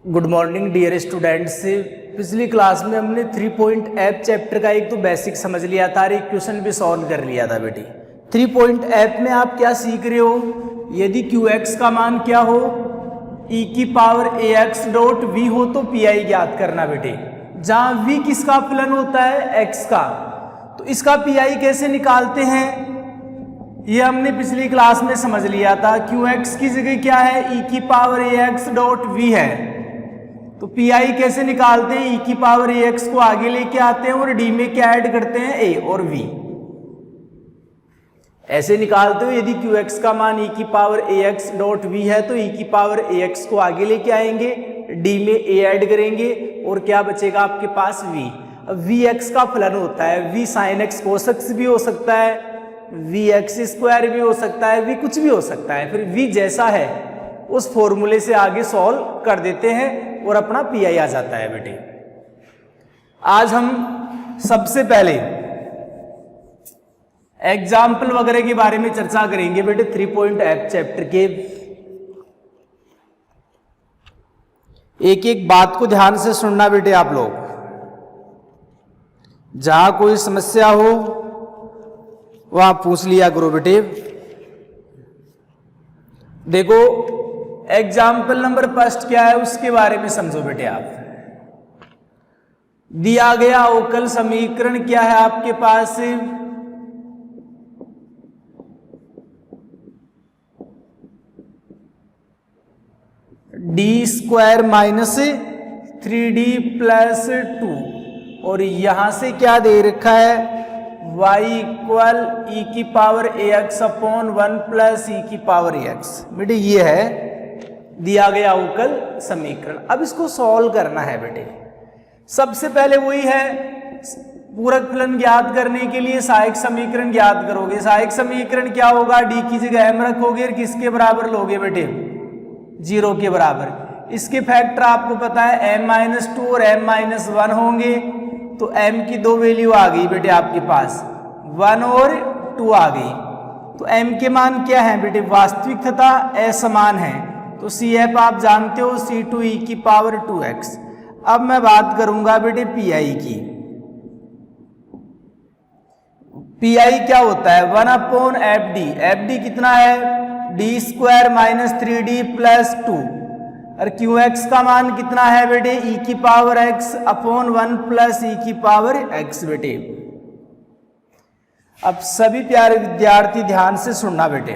Good morning dear students. पिछली class में हमने 3.F चैप्टर का एक तो बेसिक समझ लिया था और एक क्वेश्चन भी सॉल्व कर लिया था बेटी। 3.F में आप क्या सीख रहे हो, यदि QX का मान क्या हो, e की पावर AX डॉट V हो तो PI ज्ञात करना बेटे। जहाँ V किसका फलन होता है, X का, तो इसका PI कैसे निकालते हैं ये हमने पिछली क्लास में समझ लिया था। QX की जगह क्या है, e की पावर AX डॉट V है, तो PI कैसे निकालते हैं, e की पावर AX को आगे लेके आते हैं और D में क्या ऐड करते हैं, A और V। ऐसे निकालते हो, यदि QX का मान e की पावर AX डॉट V है तो e की पावर AX को आगे लेके आएंगे, D में A ऐड करेंगे और क्या बचेगा आपके पास, V। अब VX का फलन होता है, V sin X cos X भी हो सकता है, VX स्क्वायर भी हो सकता है, V कुछ भी हो सकता है। फिर V जैसा है उस फॉर्मूले से आगे सॉल्व कर देते हैं और अपना PI आ जाता है बेटे। आज हम सबसे पहले एग्जाम्पल वगैरह के बारे में चर्चा करेंगे बेटे 3.F चैप्टर के। एक एक बात को ध्यान से सुनना बेटे आप लोग, जहां कोई समस्या हो वहां पूछ लिया करो बेटे। देखो एग्जाम्पल नंबर फर्स्ट क्या है उसके बारे में समझो बेटे। आप दिया गया अवकल समीकरण क्या है आपके पास, D square minus 3D plus 2 और यहां से क्या दे रखा है, y इक्वल e की power AX upon 1 plus e की पावर AX। बेटे ये है दिया गया अवकल समीकरण। अब इसको सॉल्व करना है बेटे। सबसे पहले वही है, पूरक फलन ज्ञात करने के लिए सहायक समीकरण ज्ञात करोगे। सहायक समीकरण क्या होगा, d की जगह m रखोगे और किसके बराबर लोगे बेटे, 0 के बराबर। इसके फैक्टर आपको पता है m-2 और m-1 होंगे, तो m की दो वैल्यू आ गई बेटे आपके पास, 1 और 2 आ गई। तो m के मान क्या है बेटे, वास्तविक तथा असमान है, तो CF आप जानते हो, C2e की पावर 2x। अब मैं बात करूंगा बेटे PI की। PI क्या होता है, 1 अपॉन FD कितना है, D square minus 3D plus 2 और QX का मान कितना है बेटे, e की power x upon 1 plus e की पावर x बेटे। अब सभी प्यारे विद्यार्थी ध्यान से सुनना बेटे।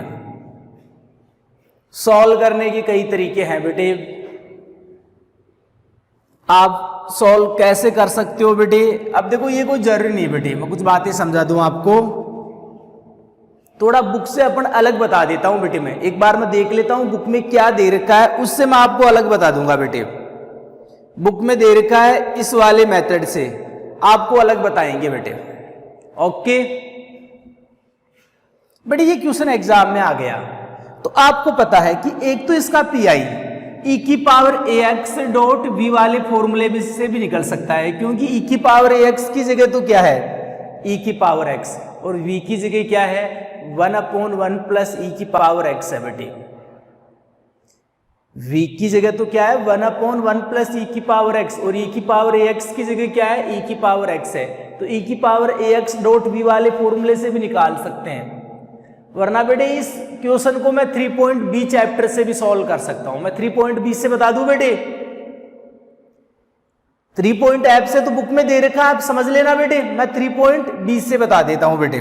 सॉल्व करने के कई तरीके हैं बेटे। आप सॉल्व कैसे कर सकते हो बेटे। अब देखो ये कोई जरूरी नहीं बेटे, मैं कुछ बातें समझा दूं आपको, थोड़ा बुक से अपन अलग बता देता हूं बेटे। मैं एक बार मैं देख लेता हूं बुक में क्या दे रखा है, उससे मैं आपको अलग बता दूंगा बेटे। बुक में दे रखा है इस वाले मेथड से, आपको अलग बताएंगे बेटे। ओके बेटे, ये क्वेश्चन एग्जाम में आ गया तो आपको पता है कि एक तो इसका PI e की पावर AX डॉट V वाले फॉर्मूले से भी निकल सकता है, क्योंकि e की पावर AX की जगह तो क्या है, e की पावर x और v की जगह क्या है, 1 अपॉन 1 प्लस e की पावर x है बेटे। v की जगह तो क्या है, 1 अपॉन 1 प्लस e की पावर x और e की पावर ax की जगह क्या है, e की पावर x है, तो e की पावर ax डॉट v वाले फॉर्मूले से भी निकाल सकते हैं। वरना बेटे इस क्वेश्चन को मैं 3.B चैप्टर से भी सॉल्व कर सकता हूं। मैं 3.B से बता दूं बेटे, 3.F से तो बुक में दे रखा है, आप समझ लेना बेटे। मैं 3.B से बता देता हूं बेटे।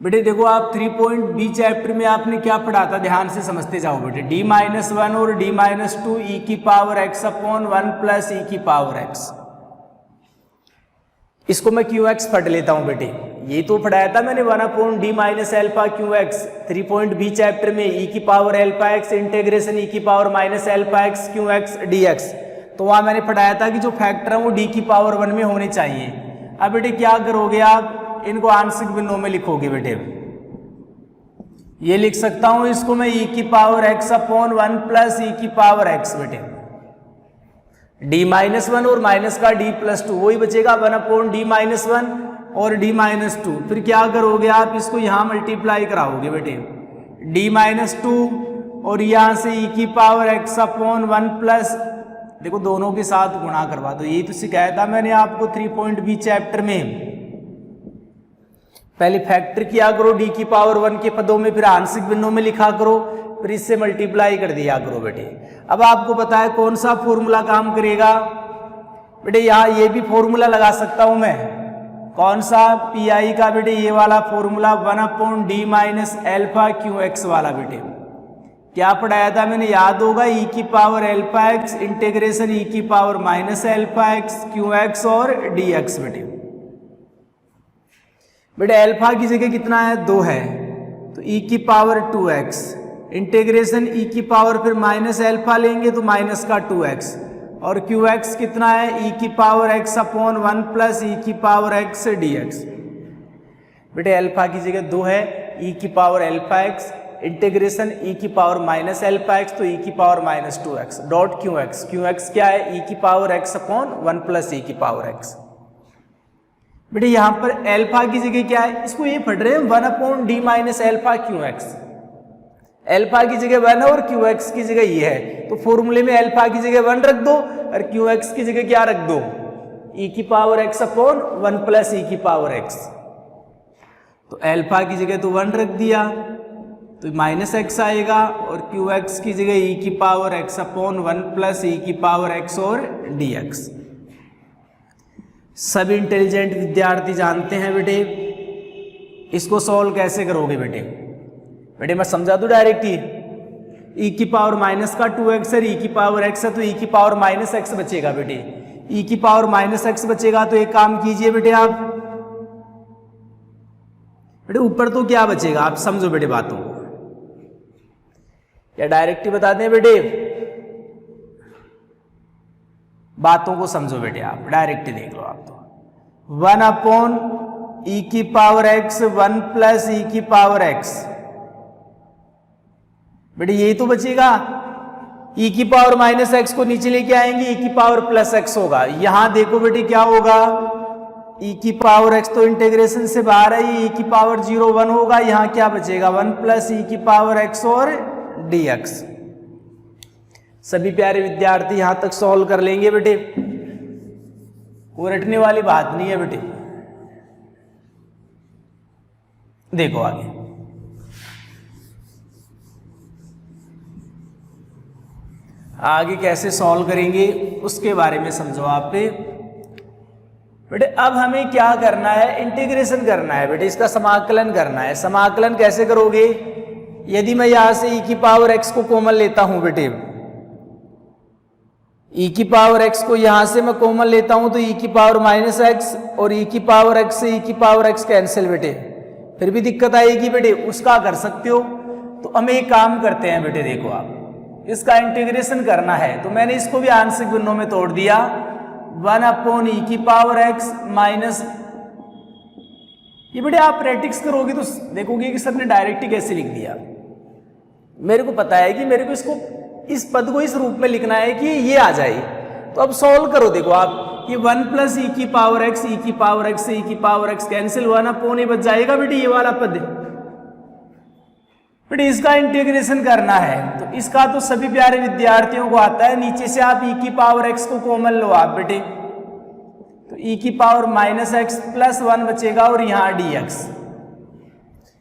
बेटे देखो आप 3.B चैप्टर में आपने क्या पढ़ा था, ध्यान से समझते जाओ बेटे। D-1 और D-2 e की power x upon 1 plus e की पावर x। इसको मैं QX पढ़ लेता हूं बेटे। ये तो पढ़ाया था मैंने 1 upon D minus alpha QX 3.B chapter में, e की power alpha x integration e की power minus alpha x QX dx। तो वहां मैंने पढ़ाया था कि जो फैक्टर है वो d की पावर 1 में होने चाहिए। अब बेटे क्या करोगे आप, इनको आंशिक भिन्नों में लिखोगे बेटे। ये लिख सकता हूं इसको मैं e की power x upon 1 plus e की पावर x बेटे। D-1 और माइनस का D प्लस 2 वही बचेगा, 1 अपॉन D-1 और D-2। फिर क्या करोगे आप, इसको यहां मल्टीप्लाई कराओगे बेटे। D-2 और यहां से e की पावर x अपॉन 1 प्लस, देखो दोनों के साथ गुणा करवा दो। यही तो सिखाया था मैंने आपको 3.b चैप्टर में। पहले फैक्टर किया करो d की पावर 1 के पदों में, फिर आंशिक भिन्नों में लिखा करो, फिर इससे मल्टीप्लाई कर दिया करो बेटे। अब आपको पता है कौन सा फॉर्मूला काम करेगा बेटे, यहाँ ये भी फॉर्मूला लगा सकता हूं मैं। कौन सा? पी आई का बेटे, ये वाला formula 1/d minus alpha Q x वाला बेटे। क्या पढ़ाया था मैंने, याद होगा, e की power alpha x integration e की power minus alpha x Q x और डी एक्स बेटे। बेटे एल्फा की जगह कितना है? 2 है, तो e की पावर 2x इंटीग्रेशन e की पावर फिर माइनस एल्फा लेंगे तो माइनस का 2x, और qx कितना है? e की power x upon 1 plus e की पावर x dx। बेटे एल्फा की जगह 2 है, e की power alpha x integration e की पावर माइनस एल्फा x, तो e की power minus 2x dot qx क्या है? e की power x upon 1 plus e की पावर x। बेटे यहां पर एल्फा की जगह क्या है? इसको ये पढ़ रहे हैं 1/d minus alpha qx। Alpha की जगह 1 और qx की जगह ये है, तो फॉर्मूले में एल्फा की जगह 1 रख दो और qx की जगह क्या रख दो? e की power x upon 1 plus e की पावर x। तो एल्फा की जगह तो 1 रख दिया तो माइनस x आएगा, और qx की जगह e की power x upon 1 plus e की पावर x और dx। सभी इंटेलिजेंट विद्यार्थी जानते हैं बेटे इसको सॉल्व कैसे करोगे बेटे। बेटे मैं समझा दूं डायरेक्ट ही, e की पावर माइनस का 2x है, e की पावर x है, तो e की पावर माइनस x बचेगा बेटे। e की पावर माइनस x बचेगा तो एक काम कीजिए बेटे आप, बेटे ऊपर तो क्या बचेगा आप समझो बेटे बातों को, या डायरेक्ट ही बता दें बेटे, बातों को समझो बेटे आप, डायरेक्ट ही देख लो आप। तो 1 अपॉन e की पावर x 1 प्लस e की पावर x, बेटे यही तो बचेगा। e की पावर माइनस x को नीचे लेके आएंगे, e की पावर प्लस x होगा। यहां देखो बेटे क्या होगा, e की पावर x तो इंटीग्रेशन से बाहर है, e की पावर 0 1 होगा, यहां क्या बचेगा 1 प्लस e की पावर x और dx। सभी प्यारे विद्यार्थी यहां तक सॉल्व कर लेंगे बेटे, कोई रटने वाली बात नहीं है बेटे। देखो आगे, आगे कैसे सॉल्व करेंगे उसके बारे में समझो आप बेटे। अब हमें क्या करना है, इंटीग्रेशन करना है बेटे, इसका समाकलन करना है। समाकलन कैसे करोगे? यदि मैं यहां से e की पावर x को कॉमन लेता हूं बेटे, e की पावर x को यहां से मैं कॉमन लेता हूं तो e की पावर माइनस x, और e की पावर x से e की पावर x कैंसिल बेटे, फिर भी दिक्कत आएगी बेटे, उसका कर सकते हो। तो हम एक काम करते हैं बेटे, देखो आप इसका इंटीग्रेशन करना है तो मैंने इसको भी आंशिक भिन्नों में तोड़ दिया, 1 अपॉन e की पावर x माइनस, ये बेटे आप प्रैक्टिस करोगे तो देखोगे कि सर ने डायरेक्ट ही कैसे लिख दिया। मेरे को पता है कि मेरे को इसको इस पद को इस रूप में लिखना है कि ये आ जाए, तो अब सॉल्व करो। देखो आप ये 1 प्लस e की पावर x, e की पावर x से e की पावर x कैंसिल, 1 अपॉन बच जाएगा बेटे, ये वाला पद बेटे। इसका इंटीग्रेशन करना है तो इसका तो सभी प्यारे विद्यार्थियों को आता है, नीचे से आप e की पावर x को कॉमन लो आप बेटे, तो e की पावर माइनस x प्लस 1 बचेगा, और यहाँ dx।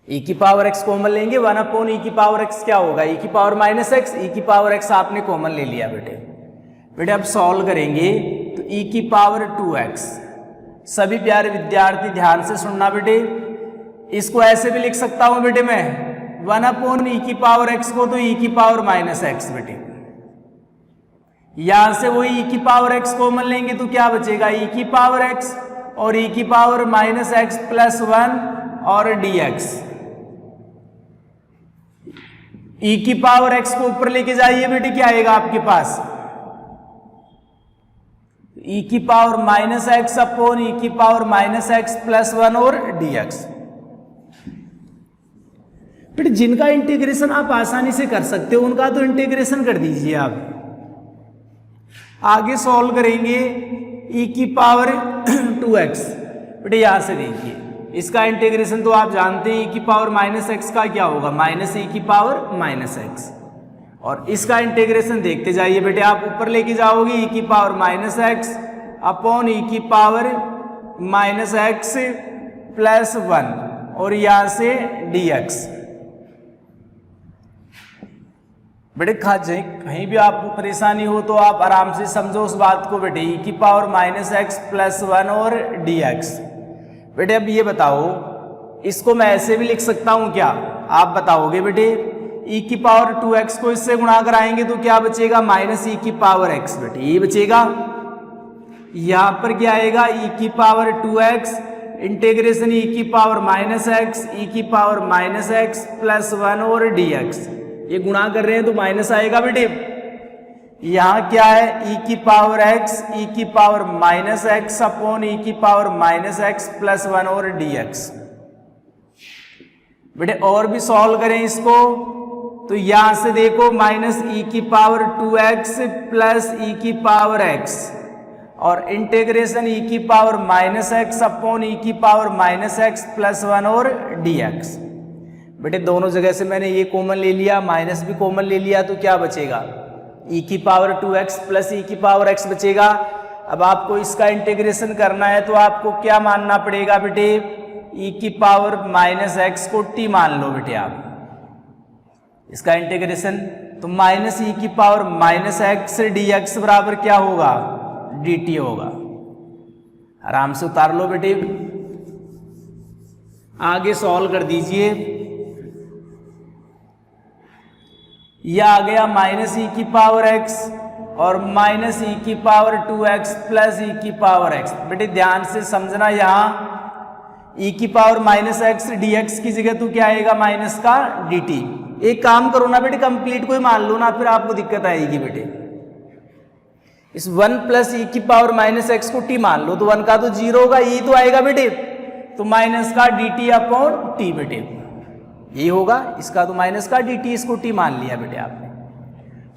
e की पावर x कॉमन लेंगे, 1 अपॉन e की पावर x क्या होगा, e की पावर माइनस x, e की पावर x आपने कॉमन ले लिया बेटे। बेटे अब सॉल्व करेंगे तो e की पावर 2x। सभी प्यारे विद्यार्थी ध्यान से सुनना बेटे, इसको ऐसे भी लिख सकता हूं बेटे मैं, 1 अपॉन e की पावर x को तो e की पावर माइनस x बेटे, यहां से वही e की पावर x कॉमन लेंगे तो क्या बचेगा, e की पावर x और e की पावर माइनस x प्लस 1 और dx। e की पावर x को ऊपर लेके जाइए बेटे, क्या आएगा आपके पास, e की power minus x upon e की पावर माइनस x प्लस 1 और dx। बेटे जिनका इंटीग्रेशन आप आसानी से कर सकते हो उनका तो इंटीग्रेशन कर दीजिए आप। आगे सॉल्व करेंगे e की पावर 2x, बेटे यहां से देखिए इसका इंटीग्रेशन तो आप जानते हैं, e की पावर माइनस x का क्या होगा, माइनस e की पावर माइनस x, और इसका इंटीग्रेशन देखते जाइए बेटे, आप ऊपर लेके जाओगे ई की पावर माइनस एक्स अपॉन ई की पावर माइनस एक्स प्लस 1 और यहां से dx। बेटे कहीं भी आपको परेशानी हो तो आप आराम से समझो उस बात को बेटे, ई की पावर माइनस एक्स प्लस 1 और dx। बेटे अब ये बताओ, इसको मैं ऐसे भी लिख सकता हूं क्या? आप बताओगे बेटे, ई की पावर 2x को इससे गुणा कराएंगे तो क्या बचेगा? माइनस ई की पावर x। बेटे ये बचेगा, यहां पर क्या आएगा? ई की पावर 2x इंटीग्रेशन ई की पावर माइनस एक्स ई की पावर माइनस एक्स प्लस 1 और dx। ये गुणा कर रहे हैं तो माइनस आएगा बेटे। यहां क्या है? ई की पावर x ई की पावर माइनस एक्स अपॉन ई की पावर माइनस एक्स प्लस 1 और dx। बेटे और भी सॉल्व करें इसको तो यहां से देखो माइनस ई की पावर 2x प्लस ई की पावर x और इंटीग्रेशन ई की पावर माइनस एक्स अपॉन ई की पावर माइनस एक्स प्लस 1 और dx। बेटे दोनों जगह से मैंने ये कॉमन ले लिया, माइनस भी कॉमन ले लिया, तो क्या बचेगा? ई की पावर 2x प्लस ई की पावर x बचेगा। अब आपको इसका इंटीग्रेशन करना है तो आपको क्या मानना पड़ेगा बेटे? ई की पावर माइनस एक्स को t मान लो बेटे आप, इसका इंटीग्रेशन तो माइनस ई की पावर माइनस एक्स dx बराबर क्या होगा? dt होगा। आराम से उतार लो बेटे, आगे सॉल्व कर दीजिए। यह आ गया माइनस ई की पावर x और माइनस ई की पावर 2x प्लस ई की पावर x। बेटे ध्यान से समझना, यहां ई की पावर माइनस एक्स dx की जगह तो क्या आएगा? माइनस का dt। एक काम करो ना बेटे, कंप्लीट को ही मान लो ना, फिर आपको दिक्कत आएगी बेटे। इस 1 प्लस ई की पावर माइनस एक्स को t मान लो तो 1 का तो 0 होगा, ई तो आएगा बेटे, तो माइनस का dt अपॉन t बेटे ये होगा। इसका तो माइनस का dt, इसको t मान लिया बेटे आपने।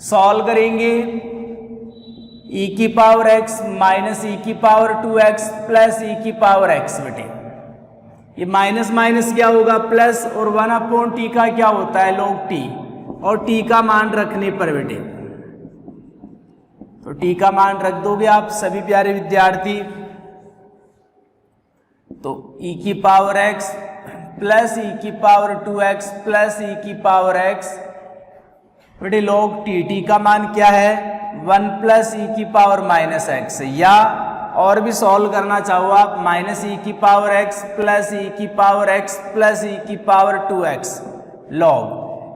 सॉल्व करेंगे, e की पावर x माइनस ई की पावर 2x प्लस ई की पावर x बेटे, ये माइनस माइनस क्या होगा? प्लस, और 1 अपॉन टी का क्या होता है? log t, और t का मान रखने पर बेटे, तो t का मान रख दोगे आप सभी प्यारे विद्यार्थी, तो e की पावर x प्लस ई की पावर 2x प्लस ई की पावर x बेटे log t का मान क्या है? 1 प्लस ई की पावर माइनस एक्स, या और भी सॉल्व करना चाहो आप, माइनस ई की पावर x प्लस ई की पावर x प्लस ई की पावर 2x log।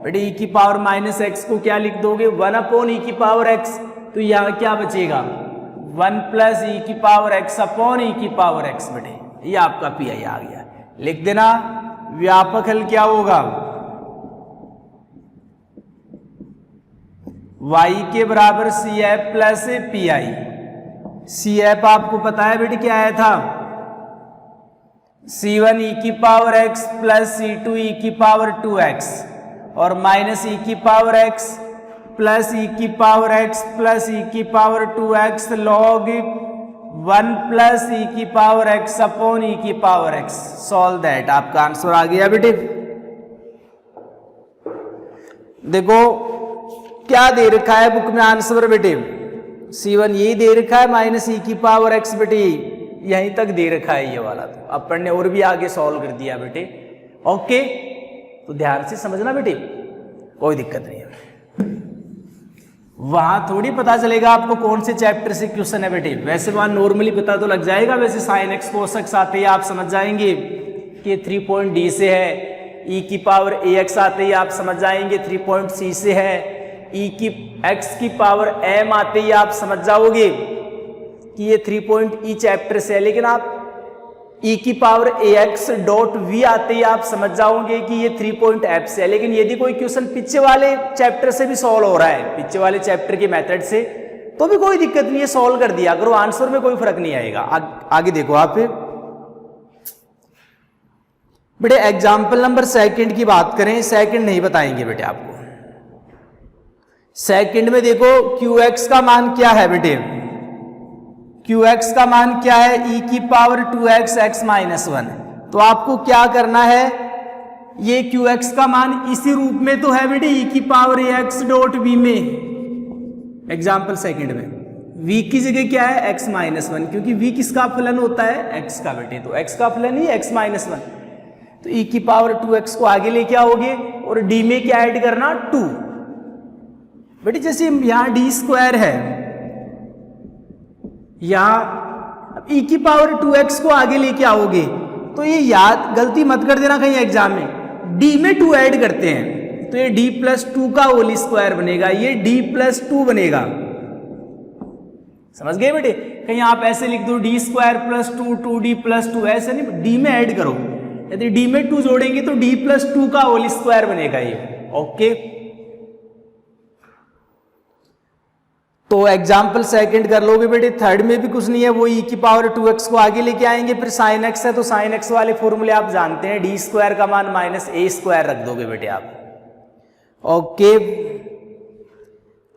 बेटे ई की पावर माइनस एक्स को क्या लिख दोगे? 1 अपॉन ई की पावर x, तो यहाँ क्या बचेगा? 1 प्लस ई की पावर x अपॉन ई की पावर x बेटे, ये आपका पी आई आ गया। लिख देना, व्यापक हल क्या होगा? y के बराबर C F plus P I. C F आपको पता है बेटे क्या आया था? c1 ई की पावर x प्लस c2 ई की पावर 2x और माइनस ई की पावर x प्लस ई की पावर x प्लस ई की पावर 2x log 1 प्लस ई की पावर x अपॉन ई की पावर x। सॉल्व दैट, आपका आंसर आ गया बेटे। देखो क्या दे रखा है बुक में आंसर बेटे? c1 यही दे रखा है, माइनस ई की पावर x बेटे यहीं तक दे रखा है ये वाला, तो अपन ने और भी आगे सॉल्व कर दिया बेटे। ओके, तो ध्यान से समझना बेटे, कोई दिक्कत नहीं है। वहां थोड़ी पता चलेगा आपको कौन से चैप्टर से क्वेश्चन है बेटे, वैसे वहां नॉर्मली पता तो लग जाएगा। वैसे साइन एक्स कोसेक्स आते ही आप समझ जाएंगे कि 3 पॉइंट डी से है, ई की पावर ए एक्स आते ही आप समझ जाएंगे 3 पॉइंट सी से है, ई की एक्स की पावर एम आते ही आप समझ जाओगे कि ये 3 पॉइंट ई चैप्टर से है। लेकिन आप ई की power A X dot V आते ही आप समझ जाओगे कि ये 3 पॉइंट एफ से है। लेकिन यदि कोई क्वेश्चन पीछे वाले चैप्टर से भी सॉल्व हो रहा है, पीछे वाले चैप्टर के मेथड से, तो भी कोई दिक्कत नहीं है, सॉल्व कर दिया करो, आंसर में कोई फर्क नहीं आएगा। आगे देखो आप बेटे, एग्जाम्पल नंबर 2 की बात करें, 2 नहीं बताएंगे बेटे आपको। 2 में देखो QX का मान क्या है बेटे? QX का मान क्या है? e की पावर 2x x माइनस 1। तो आपको क्या करना है? ये क्यू एक्स का मान इसी रूप में तो है बेटे ई की power A X dot V में, एग्जाम्पल सेकंड में v की जगह क्या है x माइनस वन, क्योंकि v किसका फलन होता है x का बेटे, तो x का फलन ही x माइनस वन, तो e की पावर 2x को आगे लेके आओगे और d में क्या ऐड करना 2 बेटे। जैसे यहाँ d स्क्वायर है, यहाँ e की पावर 2x को आगे लेके आओगे तो ये याद गलती मत कर देना कहीं एग्जाम में, d में 2 ऐड करते हैं तो ये d प्लस 2 का होल स्क्वायर बनेगा, ये d प्लस 2 बनेगा, समझ गए बेटे। कहीं आप ऐसे लिख दो D square plus 2 2d plus 2, ऐसे नहीं, डी में ऐड करो, यदि डी में 2 जोड़ेंगे तो d प्लस 2 का होल स्क्वायर बनेगा ये, ओके। तो एग्जाम्पल सेकंड कर लोगे बेटे, थर्ड में भी कुछ नहीं है, वो e की पावर 2x को आगे लेके आएंगे, फिर साइन x है तो साइन x वाले फॉर्मूले आप जानते हैं, डी स्क्वायर का मान माइनस ए स्क्वायर रख दोगे बेटे आप, ओके।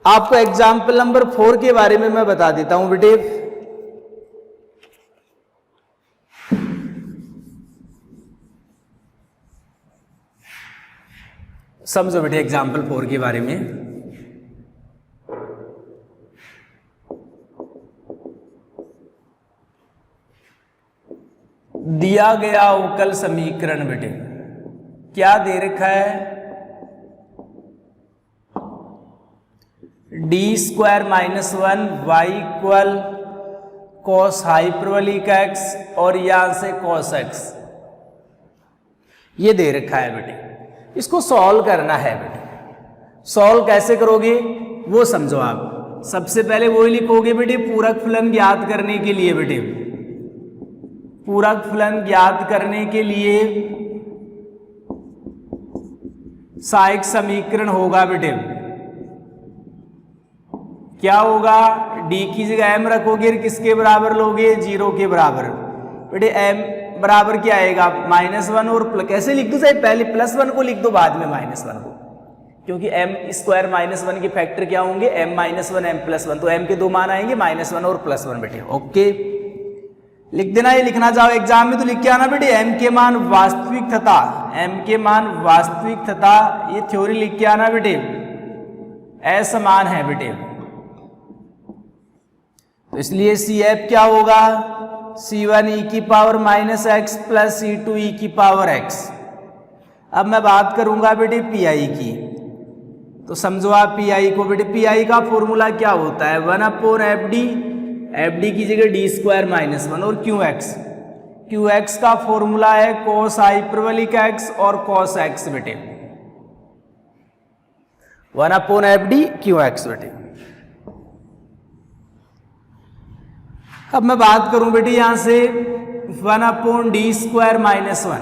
आपको एग्जाम्पल नंबर 4 के बारे में मैं बता देता हूं बेटे। समझो बेटे एग्जाम्पल 4 के बारे में। दिया गया अवकल समीकरण बेटे क्या दे रखा है, D square minus 1 Y equal cos hyperbolic X और यहां से कॉस एक्स, ये दे रखा है बेटे। इसको सॉल्व करना है बेटे, सॉल्व कैसे करोगे वो समझो आप। सबसे पहले वो लिखोगे बेटे पूरक फलन ज्ञात करने के लिए बेटे, पूरक फलन ज्ञात करने के लिए सहायक समीकरण होगा बेटे, क्या होगा, d की जगह m रखोगे, किसके बराबर लोगे, 0 के बराबर बेटे। m बराबर क्या आएगा -1 और कैसे लिख दो, चाहे पहले +1 को लिख दो बाद में -1 को, क्योंकि m स्क्वायर -1 के फैक्टर क्या होंगे m -1 m +1, तो m के दो मान आएंगे -1 और +1 बेटे, ओके। लिख देना, ये लिखना चाहो एग्जाम में तो लिख के आना बेटे, m के मान वास्तविक तथा, m के मान वास्तविक तथा ये थ्योरी लिख के आना बेटे, असमान है बेटे। तो इसलिए CF क्या होगा, C1 e की power -x plus C2 e की पावर x। अब मैं बात करूंगा बेटे PI की, तो समझो आप PI को बेटे, PI का फॉर्मूला क्या होता है 1/FD, FD की जगह d स्क्वायर -1 और QX का फॉर्मूला है cos हाइपरबोलिक x और cos x बेटे, 1/FD QX बेटे। अब मैं बात करूं बेटे यहां से 1/d स्क्वायर -1,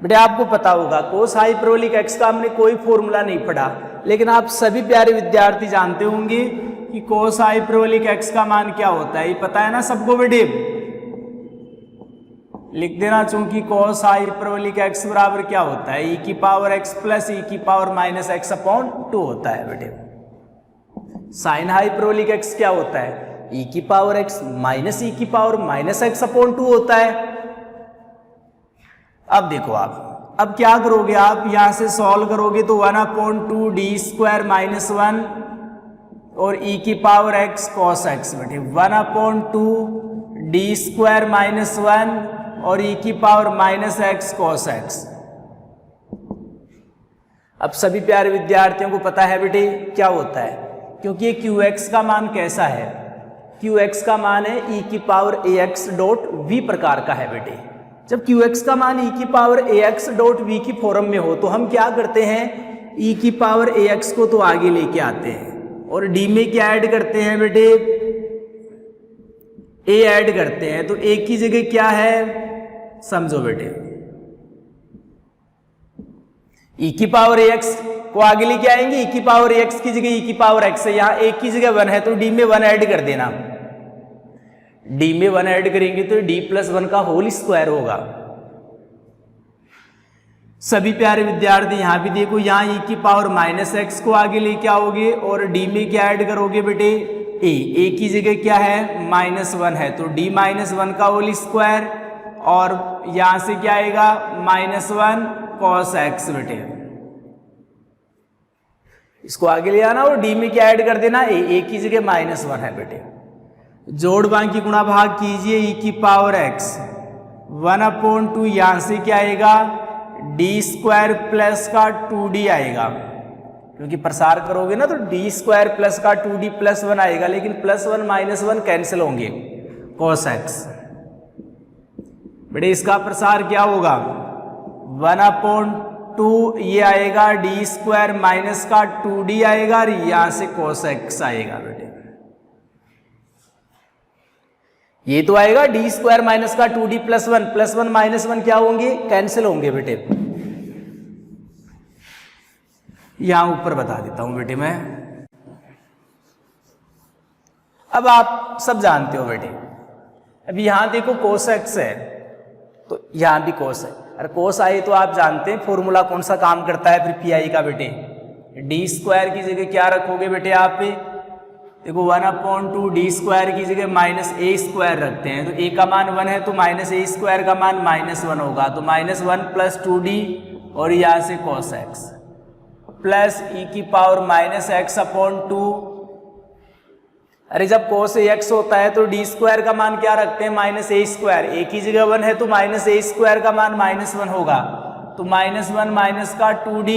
बेटे आपको पता होगा कोस हाइपरबोलिक x का हमने कोई फॉर्मूला नहीं पढ़ा, लेकिन आप सभी प्यारे विद्यार्थी जानते होंगे कि कोस हाइपरबोलिक x का मान क्या होता है, ये पता है ना सबको बेटे, लिख देना। चूंकि कोस हाइपरबोलिक x बराबर क्या होता है, e की पावर x प्लस e की पावर -x/2 होता है बेटे। साइन हाइपरबोलिक x क्या होता है, e की पावर x माइनस e की पावर -x/2 होता है। अब देखो आप, अब क्या करोगे आप, यहां से सॉल्व करोगे तो 1/2d स्क्वायर -1 और e की पावर x cos x बेटे, 1/2d स्क्वायर -1 और e की पावर -x cos x। अब सभी प्यारे विद्यार्थियों को पता है बेटे क्या होता है, क्योंकि ये QX का मान कैसा है, QX का मान है e की पावर ax डॉट v प्रकार का है बेटे। जब QX का मान e की पावर ax डॉट v की फॉर्म में हो तो हम क्या करते हैं, e की पावर ax को तो आगे लेके आते हैं और d में क्या ऐड करते हैं बेटे, a ऐड करते हैं, तो a की जगह क्या है समझो बेटे, e की पावर ax को आगे लेके आएंगे, e की पावर ax की जगह e की पावर x है, यहाँ a की जगह 1 है तो d में 1 ऐड कर देना, d में 1 ऐड करेंगे तो d + 1 का होल स्क्वायर होगा। सभी प्यारे विद्यार्थी यहां भी देखो, यहाँ e की पावर -x को आगे लेके आओगे और d में क्या ऐड करोगे बेटे, a की जगह क्या है -1 है तो d -1 का होल स्क्वायर, और यहां से क्या आएगा -1 cos x बेटे। इसको आगे ले आना और डी में क्या ऐड कर देना, ए की जगह -1 है बेटे। जोड़ बाकी गुणा भाग कीजिए, e की पावर x 1/2, यहां से क्या आएगा d² प्लस का 2d आएगा, क्योंकि प्रसार करोगे ना तो d² प्लस का 2d प्लस 1 आएगा, लेकिन +1 -1 कैंसिल होंगे, cos x बेटे। इसका प्रसार क्या होगा 1/2, ये आएगा d² माइनस का 2d आएगा और यहां से cos x आएगा बेटे। ये तो आएगा d² माइनस का 2d प्लस 1, +1 -1 क्या होंगे, कैंसिल होंगे बेटे। यहां ऊपर बता देता हूं बेटे मैं। अब आप सब जानते हो बेटे, अब यहां देखो cos x है तो यहां भी cos है, अरे cos आए तो आप जानते हैं फॉर्मूला कौन सा काम करता है फिर पी का बेटे। d² की जगह क्या रखोगे बेटे आप, देखो 1/2 d² की जगह -a² रखते हैं, तो a का मान 1 है तो -a² का मान -1 होगा, तो -1 + 2d और यहां से cos x प्लस e की पावर -x/2। अरे जब cos x होता है तो d² का मान क्या रखते हैं -a², a की जगह 1 है तो -a² का मान -1 होगा, तो -1 माइनस का 2d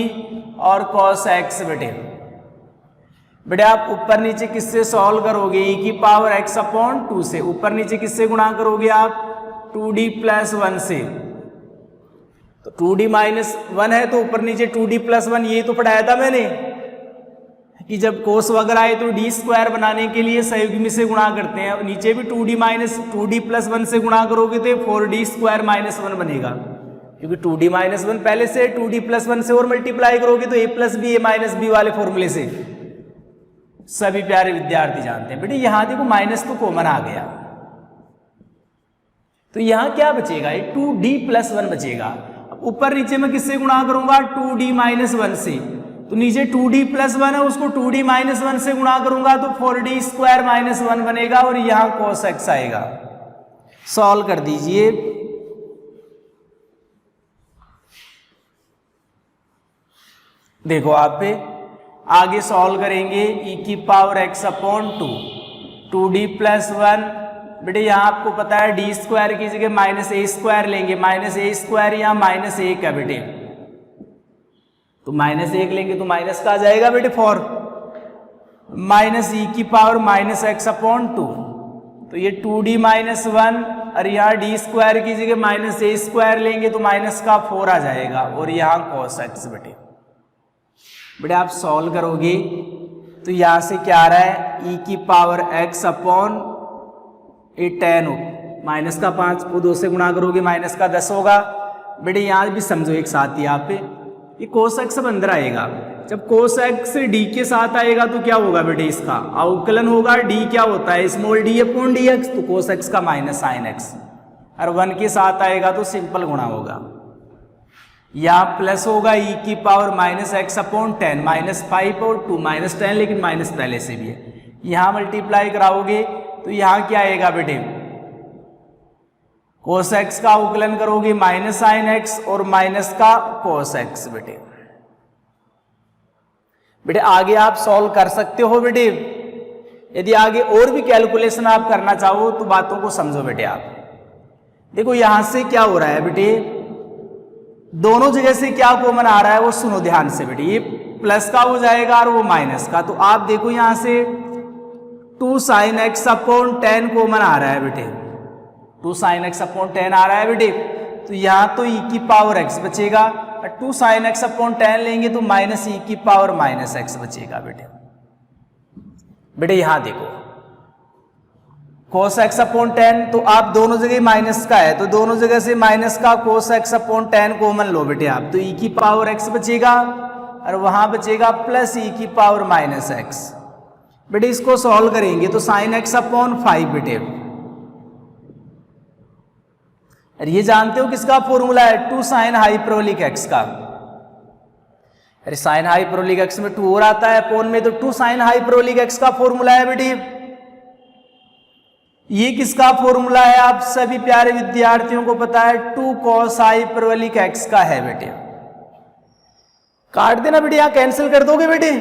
और cos x बेटे। बेटे आप ऊपर नीचे किससे सॉल्व करोगे, e की पावर x/2 से, ऊपर नीचे किससे गुणा करोगे आप 2d + 1 से, तो 2d - 1 है तो ऊपर नीचे 2d + 1, ये तो पढ़ाया था मैंने कि जब cos वगैरह आए तो d² बनाने के लिए सहयोगी से गुणा करते हैं, अब नीचे भी 2d + 1 से गुणा करोगे तो 4d² - 1 बनेगा, क्योंकि 2d - 1 पहले से 2d + 1 से और मल्टीप्लाई करोगे तो a + b a - b वाले फॉर्मूले से सभी प्यारे विद्यार्थी जानते हैं बेटे। यहां देखो माइनस तो कॉमन आ गया, तो यहां क्या बचेगा, 2d + 1 बचेगा। ऊपर नीचे मैं किससे गुणा करूंगा 2d - 1 से, तो नीचे 2d + 1 है उसको 2d - 1 से गुणा करूंगा तो 4d² - 1 बनेगा और यहां cos x आएगा। सॉल्व कर दीजिए, देखो आप पे आगे सॉल्व करेंगे, e की पावर x/2 2d + 1 बेटे। यहां आपको पता है d² की जगह -a² लेंगे, -a² यहाँ -1 है बेटे, तो -1 लेंगे तो माइनस का आ जाएगा बेटे 4 -e की पावर -x/2, तो ये 2d - 1 और यहाँ d² की जगह -a² लेंगे तो माइनस का 4 आ जाएगा और यहाँ cos x बेटे। बेटे आप सॉल्व करोगे तो यहां से क्या आ रहा है, e की पावर x/10 माइनस का 5 को 2 से गुणा करोगे माइनस का 10 होगा बेटे। यहां भी समझो एक साथ ही आप ये cos x अब अंदर आएगा, जब cos x d के साथ आएगा तो क्या होगा बेटे, इसका अवकलन होगा, d क्या होता है d/dx, तो cos x का -sin x, और 1 के साथ आएगा तो सिंपल गुणा होगा, यहाँ प्लस होगा e की पावर -x/10 -5 और 2 -10, लेकिन माइनस पहले से भी है, यहाँ मल्टीप्लाई कराओगे तो यहाँ क्या आएगा बेटे, cos x का अवकलन करोगे -sin x और माइनस का cos x बेटे। बेटे आगे आप सॉल्व कर सकते हो बेटे, यदि आगे और भी कैलकुलेशन आप करना चाहो तो बातों को समझो बेटे। आप देखो यहां से क्या हो रहा है बेटे, दोनों जगह से क्या कॉमन आ रहा है वो सुनो ध्यान से बेटे, ये प्लस का हो जाएगा और वो माइनस का, तो आप देखो यहां से 2 sin x/10 कॉमन आ रहा है बेटे, 2 sin x/10 आ रहा है बेटे, तो यहां तो e की पावर x बचेगा, 2 sin x/10 लेंगे तो -e की पावर -x बचेगा बेटे। बेटे यहां देखो cos x/10 तो आप दोनों जगह माइनस का है, तो दोनों जगह से माइनस का cos x/10 कॉमन लो बेटे आप, तो e की पावर x बचेगा और वहां बचेगा प्लस e की पावर -x। बेटे इसको सॉल्व करेंगे तो sin x/5 बेटे, और ये जानते हो किसका फॉर्मूला है 2 sin हाइपरबोलिक x का, अरे sin हाइपरबोलिक x में 2 और आता है अपॉन में, तो 2 sin हाइपरबोलिक x का फॉर्मूला है बेटे। ये किसका फॉर्मूला है आप सभी प्यारे विद्यार्थियों को पता है, 2 cos हाइपरबोलिक x का है बेटे। काट देना बेटे, यहां कैंसिल कर दोगे बेटे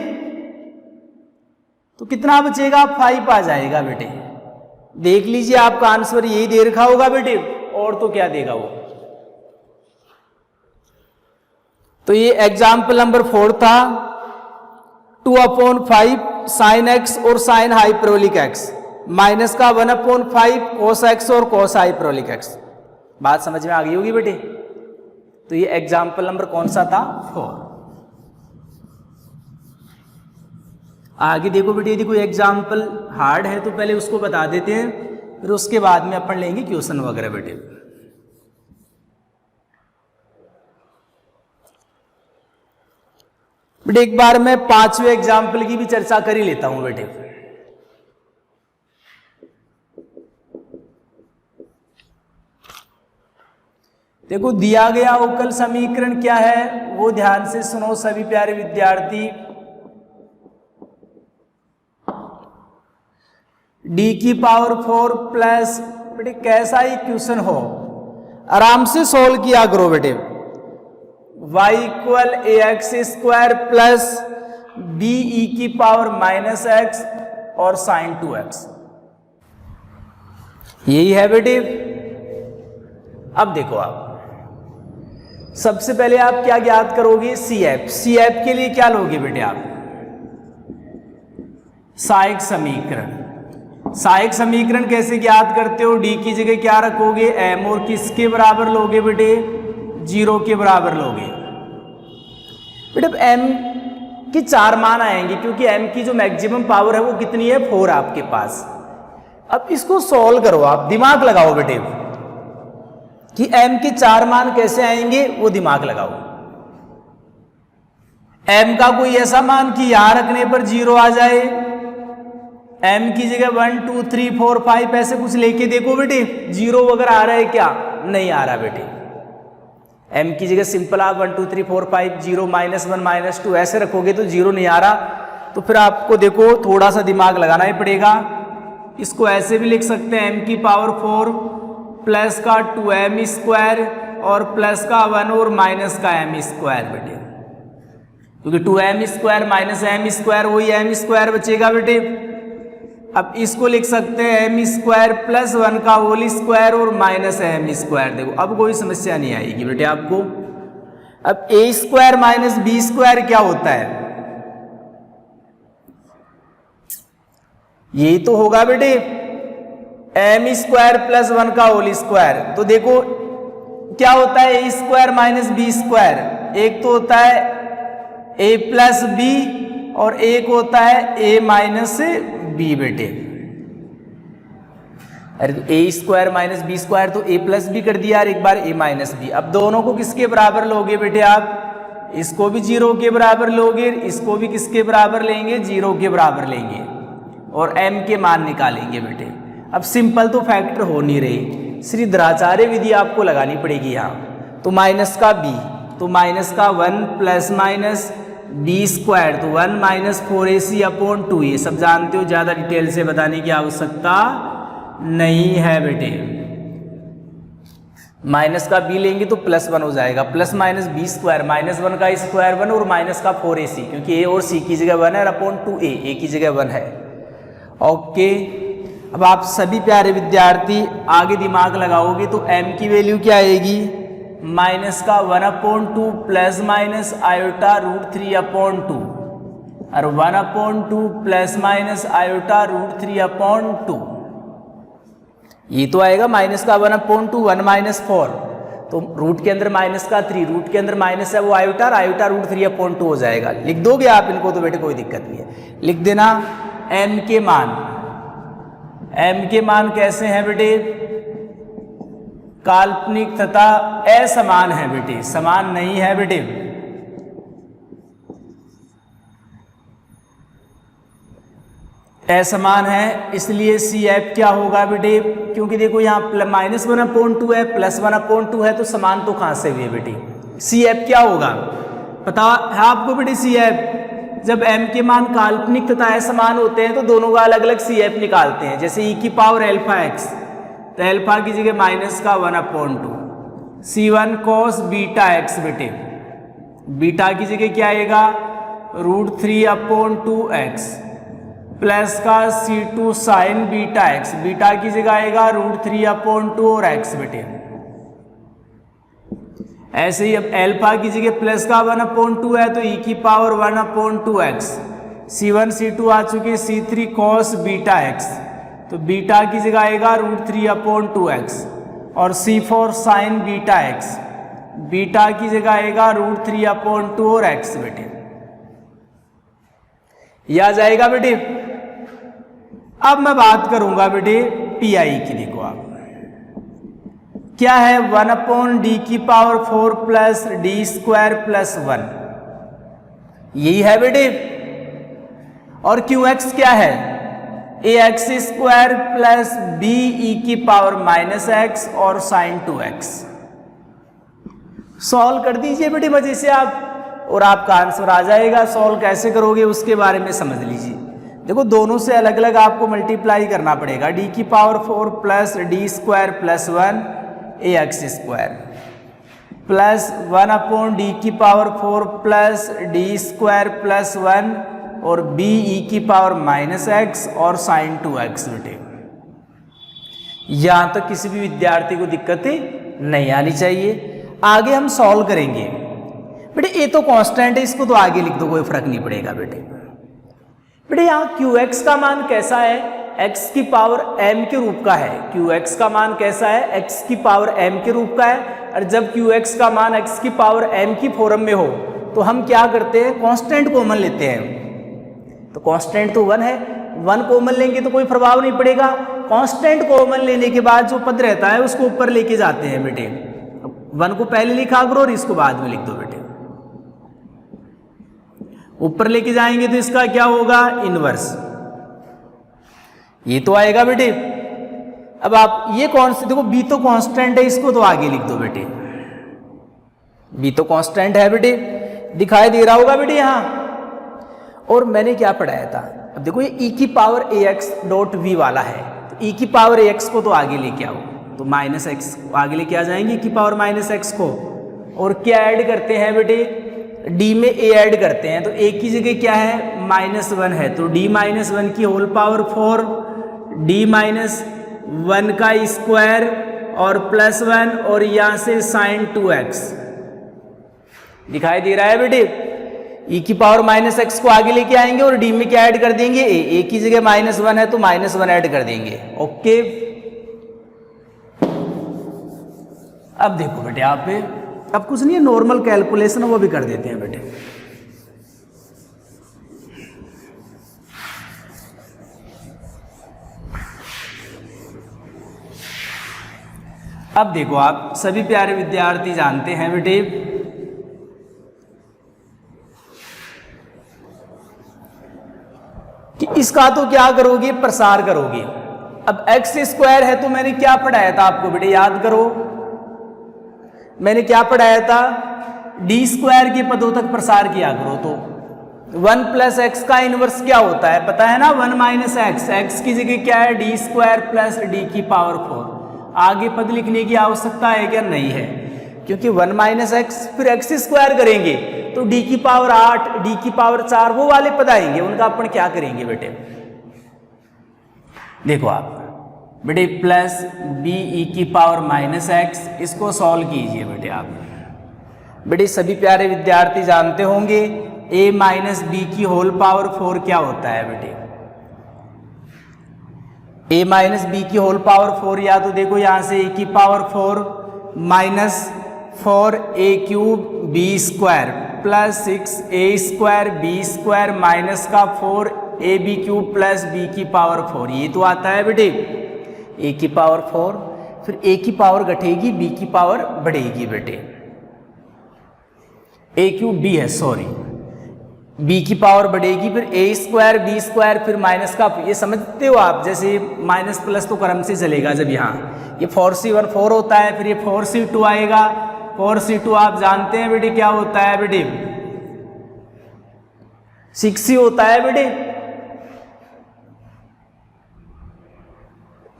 तो कितना बचेगा? 5 आ जाएगा बेटे। देख लीजिए आपका आंसर यही दे रखा होगा बेटे, और तो क्या देगा वो। तो ये एग्जाम्पल नंबर 4 था। 2/5 साइन एक्स और साइन हाइपरबोलिक एक्स माइनस का 1/5 कोस एक्स और कोस हाइपरबोलिक एक्स। बात समझ में आ गई होगी बेटे। तो ये एग्जाम्पल नंबर कौन सा था? 4। आगे देखो बेटे, यदि कोई एग्जाम्पल हार्ड है तो पहले उसको बता देते हैं, फिर उसके बाद में अपन लेंगे क्वेश्चन वगैरह बेटे। बेटे एक बार मैं 5वें एग्जाम्पल की भी चर्चा कर ही लेता हूं बेटे। देखो दिया गया अवकल समीकरण क्या है वो ध्यान से सुनो सभी प्यारे विद्यार्थी। d⁴ प्लस, बेटे कैसा ही क्वेश्चन हो आराम से सोल्व किया करो बेटे। y = ax² प्लस b⁻−x और sin 2x, यही है बेटे। अब देखो आप सबसे पहले आप क्या ज्ञात करोगे? CF। CF के लिए क्या लोगे बेटे आप? सहायक समीकरण। सहायक समीकरण कैसे ज्ञात करते हो? d की जगह क्या रखोगे? m, और किसके बराबर लोगे बेटे? 0 के बराबर लोगे बेटे। m की 4 मान आएंगे क्योंकि m की जो मैक्सिमम पावर है वो कितनी है? 4 आपके पास। अब इसको सॉल्व करो, आप दिमाग लगाओ बेटे कि m के 4 मान कैसे आएंगे, वो दिमाग लगाओ। m का कोई ऐसा मान कि यहां रखने पर 0 आ जाए, m की जगह 1 2 3 4 5 ऐसे कुछ लेके देखो बेटे, 0 वगैरह आ रहा है क्या? नहीं आ रहा बेटे। m की जगह सिंपल आप 1 2 3 4 5 0 -1 -2 ऐसे रखोगे तो 0 नहीं आ रहा। तो फिर आपको देखो थोड़ा सा दिमाग लगाना ही पड़ेगा। इसको ऐसे भी लिख सकते हैं m की पावर 4 प्लस का 2m² और प्लस का 1 और माइनस का m² बेटे, क्योंकि 2m² माइनस m² वही m² बचेगा बेटे। अब इसको लिख सकते हैं m² प्लस 1 का होल स्क्वायर और माइनस m²। देखो अब कोई समस्या नहीं आएगी बेटे आपको। अब a² माइनस b² क्या होता है? यही तो होगा बेटे m² प्लस 1 का होल स्क्वायर। तो देखो क्या होता है a² माइनस b², एक तो होता है a प्लस b और एक होता है a माइनस b बेटे। अरे तो a² माइनस b² तो a प्लस b कर दिया यार एक बार, a माइनस b। अब दोनों को किसके बराबर लोगे बेटे आप? इसको भी 0 के बराबर लोगे, इसको भी किसके बराबर लेंगे? 0 के बराबर लेंगे और m के मान निकालेंगे बेटे। अब सिंपल तो फैक्टर हो नहीं रही, श्रीधराचार्य विधि आपको लगानी पड़ेगी यहाँ। तो माइनस का b, तो माइनस का 1 प्लस माइनस b², तो 1 माइनस 4ac/2। ये सब जानते हो, ज़्यादा डिटेल से बताने की आवश्यकता नहीं है बेटे। माइनस का b लेंगे तो प्लस 1 हो जाएगा, प्लस माइनस b² माइनस 1 का स्क्वायर 1 और माइनस का 4ac, क्योंकि a और c की जगह 1 है और /2a, a की जगह 1 है। ओके, अब आप सभी प्यारे विद्यार्थी आगे दिमाग लगाओगे तो m की वैल्यू क्या आएगी? माइनस का 1/2 प्लस माइनस आयोटा √3/2 और 1/2 प्लस माइनस आयोटा √3/2। ये तो आएगा माइनस का 1/2 1 माइनस 4, तो रूट के अंदर माइनस का 3, रूट के अंदर माइनस है वो आयोटा, और आयोटा √3/2 हो जाएगा। लिख दोगे आप इनको तो बेटे कोई दिक्कत नहीं है, लिख देना। m के मान, m के मान कैसे हैं बेटे? काल्पनिक तथा असमान है बेटे, समान नहीं है बेटे। असमान है, इसलिए CF क्या होगा बेटे? क्योंकि देखो यहाँ माइनस 1/2 है प्लस 1/2 है, तो समान तो कहां से हुए बेटे? CF क्या होगा पता है आपको बेटे? CF जब m के मान काल्पनिक तथा असमान होते हैं तो दोनों का अलग अलग CF निकालते हैं। जैसे e की पावर α(x), तो अल्फा की जगह माइनस का 1/2 c1 cos βx बेटे, बीटा की जगह क्या आएगा, √3/2x प्लस का C2 sign beta x, beta की जगह आएगा √3/2 और x बेटे। ऐसे ही अब एल्फा की जगह प्लस का 1/2 है तो e⁻1/2x, C1 C2 आ चुके, C3 cos बीटा x, तो बीटा की जगह आएगा √3/2x और C4 sign beta x, beta की जगह आएगा √3/2 और x बेटे। यह आ जाएगा बेटे। अब मैं बात करूंगा बेटे पीआई की। देखो आप क्या है, 1/d⁴ प्लस d² + 1, यही है बेटे। और QX क्या है, ax² प्लस b⁻−x और sin 2x। सॉल्व कर दीजिए बेटे मजे से आप और आपका आंसर आ जाएगा। सॉल्व कैसे करोगे उसके बारे में समझ लीजिए। देखो दोनों से अलग अलग आपको मल्टीप्लाई करना पड़ेगा, d⁴ plus d² + 1 ax² plus 1/d⁴ plus d² + 1 और b⁻−x और sin 2x बेटे। यहां तक किसी भी विद्यार्थी को दिक्कत नहीं आनी चाहिए। आगे हम सॉल्व करेंगे बेटे। ये तो कांस्टेंट है, इसको तो आगे लिख दो, कोई फर्क नहीं पड़ेगा बेटे। बेटे यहाँ QX का मान कैसा है, x की पावर m के रूप का है। QX का मान कैसा है, x की पावर m के रूप का है। और जब QX का मान x की पावर m की फॉर्म में हो तो हम क्या करते हैं, कांस्टेंट कॉमन लेते हैं। तो कांस्टेंट तो 1 है, 1 कॉमन लेंगे तो कोई प्रभाव नहीं पड़ेगा। कांस्टेंट कॉमन लेने के बाद जो पद रहता है उसको ऊपर लेके जाते हैं बेटे। 1 को पहले लिखा करो और इसको बाद में लिख दो बेटे। ऊपर लेके जाएंगे तो इसका क्या होगा, इनवर्स, ये तो आएगा बेटे। अब आप ये कौन से, देखो b तो कांस्टेंट है, इसको तो आगे लिख दो बेटे। b तो कांस्टेंट है बेटे, दिखाई दे रहा होगा बेटे यहाँ। और मैंने क्या पढ़ाया था, अब देखो ये e⁻ax.v वाला है, तो e⁻ax को तो आगे लेके आओ, तो -x आगे लेके आ जाएंगे e⁻−x को। और क्या ऐड करते हैं बेटे, d में a ऐड करते हैं, तो a की जगह क्या है, -1 है, तो d-1 की होल पावर 4, d-1 का स्क्वायर और +1 और यहां से sin 2x दिखाई दे रहा है बेटे। e⁻−x को आगे लेके आएंगे और d में क्या ऐड कर देंगे, a की जगह -1 है तो -1 ऐड कर देंगे। ओके, अब देखो बेटे आप पे, अब कुछ नहीं है, नॉर्मल कैलकुलेशन वो भी कर देते हैं बेटे। अब देखो आप सभी प्यारे विद्यार्थी जानते हैं बेटे कि इसका तो क्या करोगे, प्रसार करोगे। अब x² है तो मैंने क्या पढ़ाया था आपको बेटे, याद करो, मैंने क्या पढ़ाया था, d² के पदों तक प्रसार किया करो। तो 1 + x का इनवर्स क्या होता है पता है ना, 1 - x, x की जगह क्या है, d² प्लस d⁴। आगे पद लिखने की आवश्यकता है क्या, नहीं है, क्योंकि 1 - x फिर x² करेंगे तो d⁸, d⁴, वो वाले पद आएंगे, उनका अपन क्या करेंगे बेटे। देखो आप बेटे प्लस b⁻−x, इसको सॉल्व कीजिए बेटे आप। बेटे सभी प्यारे विद्यार्थी जानते होंगे a - b की होल पावर 4 क्या होता है बेटे, a - b की होल पावर 4, या तो देखो यहां से a की power 4 -4a³ b² plus 6a² b² minus का 4ab³ प्लस b की पावर 4, ये तो आता है बेटे a की पावर 4, फिर a की पावर घटेगी b की पावर बढ़ेगी बेटे, a³ b है सॉरी, b की पावर बढ़ेगी, फिर a² b², फिर माइनस का, ये समझते हो आप, जैसे माइनस प्लस तो क्रम से चलेगा। जब यहाँ ये 4c1 4 होता है, फिर ये 4c2 आएगा, 4c2 आप जानते हैं बेटे क्या होता है बेटे, 6c होता है बेटे।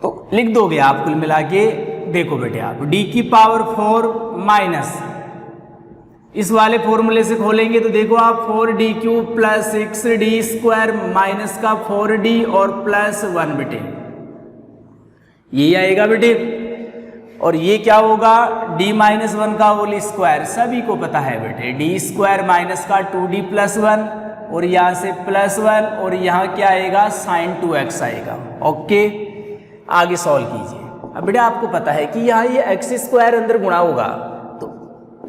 तो लिख दोगे आप कुल मिला के, देखो बेटे आप d की पावर 4 माइनस इस वाले फॉर्मूले से खोलेंगे तो देखो आप 4d³ प्लस 6d² माइनस का 4d और प्लस 1 बेटे, ये आएगा बेटे। और ये क्या होगा, d-1 का होल स्क्वायर, सभी को पता है बेटे, d² माइनस का 2d प्लस 1 और यहाँ से प्लस 1 और यहाँ क्या आएगा sin 2x आएगा। ओके, आगे सॉल्व कीजिए। अब बेटा आपको पता है कि यहाँ ये x² अंदर गुणा होगा, तो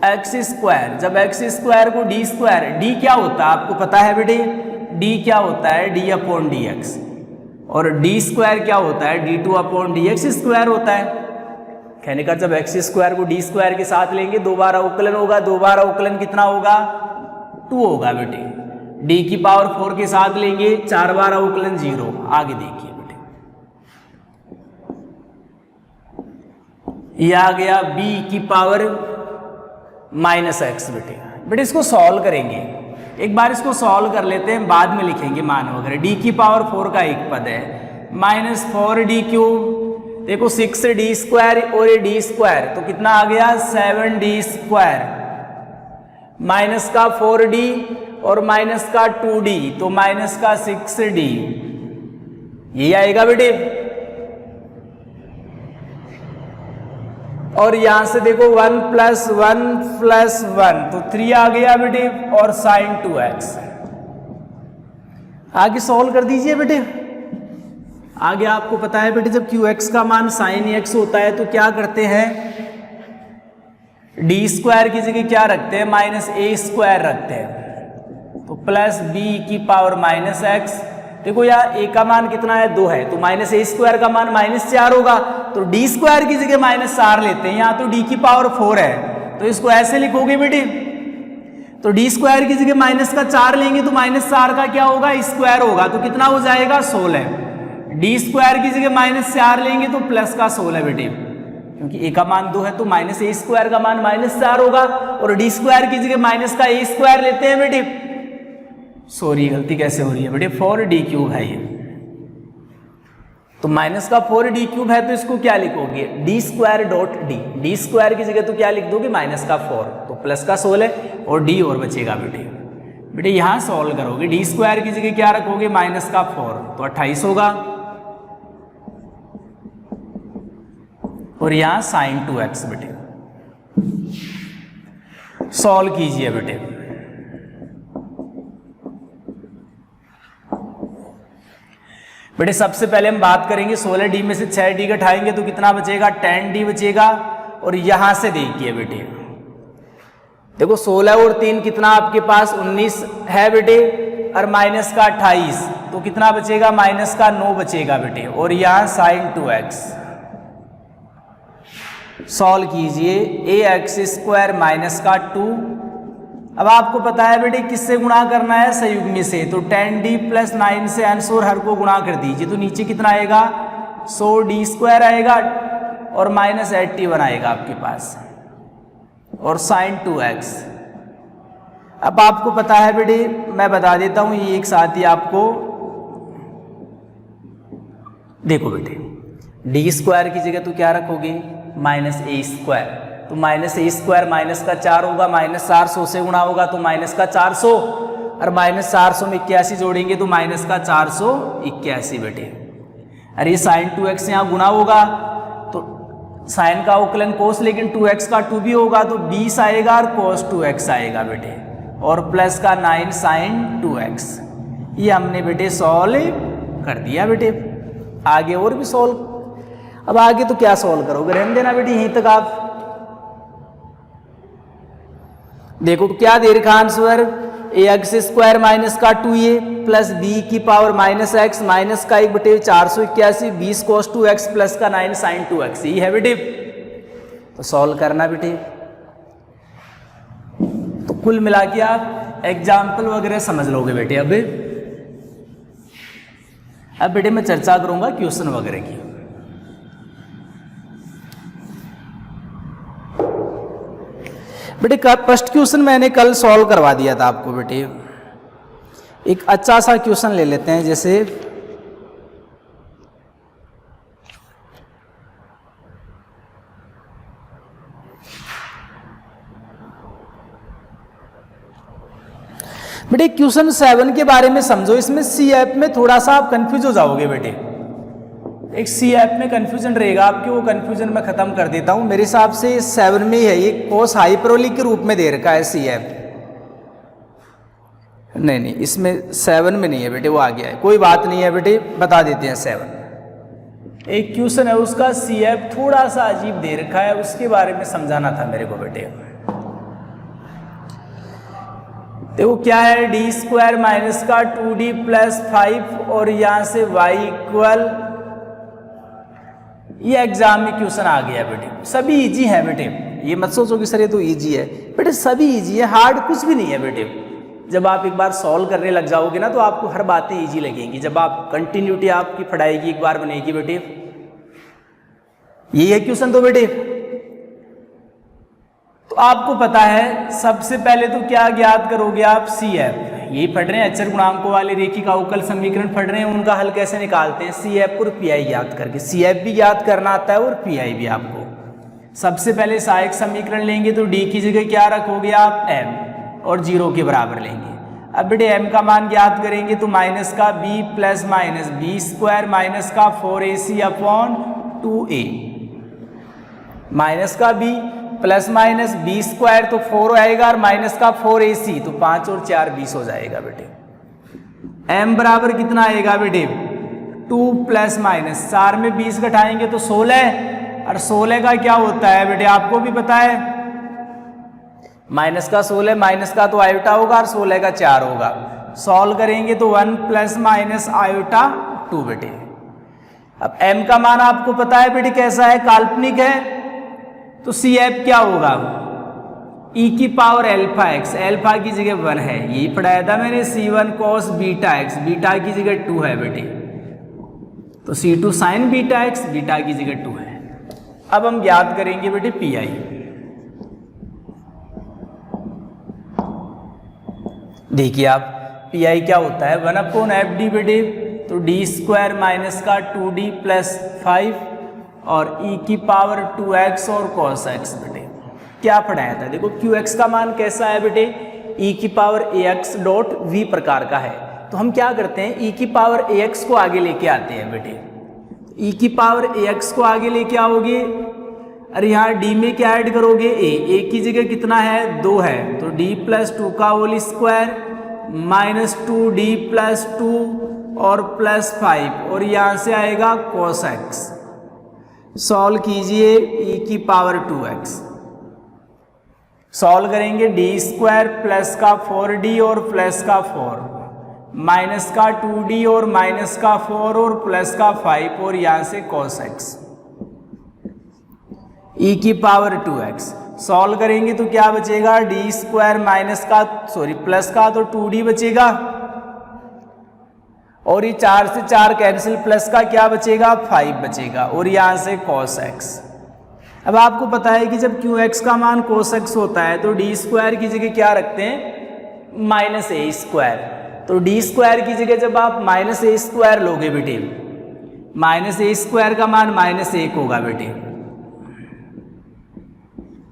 x², जब x² को d², d क्या होता है आपको पता है बेटे, d क्या होता है d/dx, और d² क्या होता है d2/dx² होता है। कहने का जब x² को d² के साथ लेंगे 2 बार अवकलन होगा, 2 बार अवकलन कितना होगा 2 होगा बेटे। d⁴ के साथ लेंगे 4 बार अवकलन 0। आगे देखिए बेटे, यह आ गया b⁻−x बेटे। बेटे इसको सॉल्व करेंगे, एक बार इसको सॉल्व कर लेते हैं, बाद में लिखेंगे मान वगैरह। d⁴ का एक पद है, -4d³, देखो 6d² और ये d², तो कितना आ गया 7d², माइनस का 4d और माइनस का 2d, तो माइनस का 6d, ये आएगा बेटे। और यहां से देखो 1 + 1 + 1, तो 3 आ गया बेटे, और sin 2x। आगे सॉल्व कर दीजिए बेटे। आगे आपको पता है बेटे, जब qx का मान sin x होता है तो क्या करते हैं, d² की जगह क्या रखते हैं -a² रखते हैं, तो प्लस b⁻−x। देखो यार a का मान कितना है 2 है, तो -a² का मान -4 होगा, तो d² की जगह -4 लेते हैं, यहाँ तो d⁴ है, तो इसको ऐसे लिखोगे बेटे, तो d² की जगह -4 लेंगे तो -4 का क्या होगा स्क्वायर होगा, तो कितना हो जाएगा 16। d² की जगह -4 लेंगे तो प्लस का 16 बेटे, क्योंकि a का मान 2 है तो -a² का मान -4 होगा, और d² की जगह -a² लेते हैं बेटे। सॉरी गलती कैसे हो रही है बेटे, 4d³ है ये, तो माइनस का 4d³ है, तो इसको क्या लिखोगे d².d, d² की जगह तो क्या लिख दोगे -4, तो प्लस का 16 और d और बचेगा बेटे। बेटे यहां सॉल्व करोगे, d² की जगह क्या रखोगे -4, तो 28 होगा, और यहां sin 2x बेटे। सॉल्व कीजिए बेटे। बेटे सबसे पहले हम बात करेंगे 16d में से 6d घटाएंगे तो कितना बचेगा 10d बचेगा, और यहां से देखिए बेटे, देखो 16 और 3 कितना आपके पास 19 है बेटे, और माइनस का 28, तो कितना बचेगा माइनस का 9 बचेगा बेटे, और यहां sin 2x। सॉल्व कीजिए, ax² माइनस का 2। अब आपको पता है बेटे किससे गुणा करना है, संयुग्मी से, तो 10d + 9 से अंश और हर को गुणा कर दीजिए, तो नीचे कितना आएगा 100d² आएगा, और -81 आएगा आपके पास, और sin 2x। अब आपको पता है बेटे, मैं बता देता हूं ये एक साथ ही आपको, देखो बेटे d² की जगह तो क्या रखोगे -a², तो -a² माइनस का 4 होगा, -400 से गुणा होगा तो माइनस का 400, और -400 में 81 जोड़ेंगे तो माइनस का 481 बेटे। अरे ये sin 2x यहाँ गुणा होगा तो sin का अवकलन cos, लेकिन 2x का 2 भी होगा तो 20 आएगा, और cos 2x आएगा बेटे, और प्लस का 9 sin 2x। ये हमने बेटे सॉल्व कर दिया बेटे। आगे और भी सॉल्व, अब आगे तो क्या सॉल्व करोगे, रहने देना बेटे यहीं तक। आप देखो क्या दे रखा आंसर, ax² माइनस का 2a प्लस b⁻−x माइनस का 1/481, 20 cos 2x प्लस का 9 sin 2x, ये है बेटे। तो सॉल्व करना बेटे। तो कुल मिला के आप एग्जाम्पल वगैरह समझ लोगे बेटे। अब बेटे मैं चर्चा करूंगा क्वेश्चन वगैरह की। बेटे फर्स्ट क्वेश्चन मैंने कल सॉल्व करवा दिया था आपको बेटे। एक अच्छा सा क्वेश्चन ले लेते हैं, जैसे बेटे क्वेश्चन 7 के बारे में समझो, इसमें सी एफ में थोड़ा सा आप कंफ्यूज हो जाओगे बेटे, एक सी एफ में कंफ्यूजन रहेगा आपके, वो कंफ्यूजन मैं खत्म कर देता हूं। मेरे हिसाब से 7 में ही है ये, कोस हाइपरबोलिक के रूप में दे रखा है सी एफ। नहीं इसमें 7 में नहीं है बेटे, वो आ गया है, कोई बात नहीं है बेटे, बता देते हैं 7। एक क्वेश्चन है उसका सी एफ थोड़ा सा अजीब दे रखा है, उसके बारे में समझाना था मेरे को बेटे। देखो क्या है, डी स्क्वायर माइनस का 2d प्लस 5 और यहां से y इक्वल, ये एग्जाम में क्वेश्चन आ गया बेटे, सभी इजी है बेटे, ये मत सोचो कि सर ये तो इजी है बेटे, सभी इजी है, हार्ड कुछ भी नहीं है बेटे। जब आप एक बार सॉल्व करने लग जाओगे ना तो आपको हर बातें इजी लगेंगी, जब आप कंटिन्यूटी आपकी पढ़ाई की एक बार बनेगी बेटे। ये है क्वेश्चन तो बेटे, तो आपको पता है सबसे पहले तो क्या ज्ञात करोगे आप, सी एफ, यही पढ़ रहे हैं अचर गुणांकों वाले रेखिक अवकल समीकरण पढ़ रहे हैं, उनका हल कैसे निकालते हैं, सी एफ और पी आई ज्ञात करके। सी एफ भी ज्ञात करना आता है और पी आई भी आपको। सबसे पहले सहायक समीकरण लेंगे तो डी की जगह क्या रखोगे आप, एम, और 0 के बराबर लेंगे। अब बेटे एम का मान ज्ञात करेंगे तो माइनस का B plus minus B square minus का 4ac अपॉन 2a, माइनस का B plus minus B square तो 4 आएगा और माइनस का 4ac तो 5 और 4 20 हो जाएगा बेटे। m बराबर कितना आएगा बेटे, 2 प्लस माइनस 4 में 20 घटाएंगे तो 16, और 16 का क्या होता है बेटे आपको भी पता है, माइनस का 16, माइनस का तो आयोटा होगा और 16 का 4 होगा। सॉल्व करेंगे तो 1 प्लस माइनस आयोटा 2 बेटे। अब m का मान आपको पता है बेटे कैसा है, काल्पनिक है, तो सी एफ क्या होगा, e की पावर एल्फा एक्स, एल्फा की जगह 1 है, यही पढ़ाया था मैंने, C1 cos beta x, beta की जगह 2 है बेटे, तो C2 sin beta x, beta की जगह 2 है। अब हम ज्ञात करेंगे बेटे पी आई। देखिए आप पी आई क्या होता है, 1/fd बेटे, तो डी स्क्वायर माइनस का 2d प्लस 5 और e की पावर 2x और cos x बेटे। क्या पढ़ाया था, देखो qx का मान कैसा है बेटे, e की पावर ax डॉट v प्रकार का है, तो हम क्या करते हैं e की पावर ax को आगे लेके आते हैं बेटे। e की पावर ax को आगे लेके आओगे, अरे यहाँ d में क्या ऐड करोगे, a की जगह कितना है 2 है, तो d प्लस 2 का whole square minus 2d plus 2 और प्लस 5 और यहाँ से आएगा cos x। सॉल्व कीजिए e की पावर 2x, सॉल्व करेंगे डी स्क्वायर प्लस का 4d और प्लस का 4 माइनस का 2d और माइनस का 4 और प्लस का 5 और यहां से cos x, e की पावर 2x। सॉल्व करेंगे तो क्या बचेगा, डी स्क्वायर माइनस का प्लस का तो 2d बचेगा और ये 4 से 4 कैंसिल, प्लस का क्या बचेगा 5 बचेगा और यहाँ से cos x। अब आपको पता है कि जब qx का मान cos x होता है तो डी स्क्वायर की जगह क्या रखते हैं, माइनस ए स्क्वायर, तो डी स्क्वायर की जगह जब आप माइनस ए स्क्वायर लोगे बेटे, माइनस ए स्क्वायर का मान माइनस 1 होगा बेटे।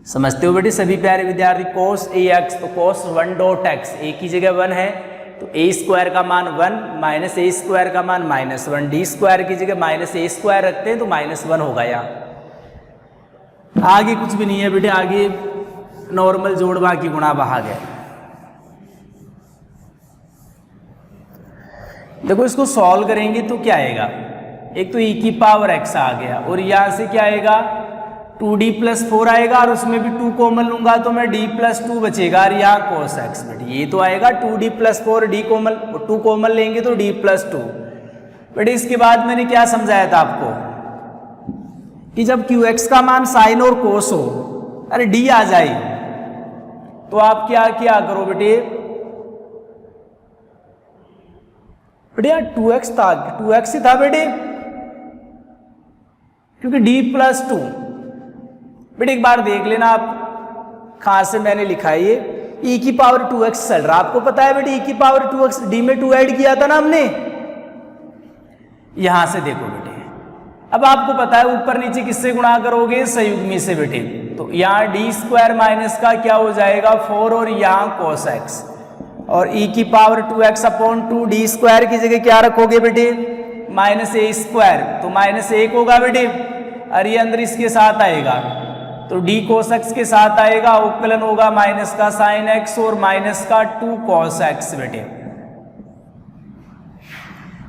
समझते हो बेटे सभी प्यारे विद्यार्थी, cos ax तो cos 1 डॉट x, a की जगह 1 है तो ए स्क्वायर का मान 1 माइनस ए स्क्वायर का मान -1, डी स्क्वायर की जगह माइनस ए स्क्वायर रखते हैं तो -1 होगा। यहाँ आगे कुछ भी नहीं है बेटे, आगे नॉर्मल जोड़ बाकी गुणा भाग है। देखो इसको सॉल्व करेंगे तो क्या आएगा, एक तो e की पावर x आ गया और यहाँ से क्या आएगा 2d प्लस 4 आएगा और उसमें भी 2 कॉमन लूंगा तो मैं d प्लस 2 बचेगा और यहाँ cos x बेटे, ये तो आएगा 2d plus 4, d common 2 common लेंगे तो d प्लस 2 बेटे। इसके बाद मैंने क्या समझाया था आपको कि जब qx का मान साइन और कोस हो, अरे d आ जाए तो आप क्या क्या करो बेटे, यार 2x था, 2x ही था बेटे, क्योंकि d प्लस 2 बेटे एक बार देख लेना आप कहां से मैंने लिखा है, ये e की पावर 2x चल रहा, आपको पता है बेटे e की पावर 2x, d में 2 ऐड किया था ना हमने, यहां से देखो बेटे। अब आपको पता है ऊपर नीचे किससे गुणा करोगे, संयुग्मी से बेटे, तो यहाँ डी स्क्वायर माइनस का क्या हो जाएगा 4 और यहाँ cos x और e की पावर 2x/2 डी स्क्वायर की जगह क्या रखोगे बेटे, -a², तो -1 होगा बेटे, और ये अंदर इसके साथ आएगा तो d cos x के साथ आएगा, उपकलन होगा माइनस का sin x और माइनस का 2 cos x बेटे।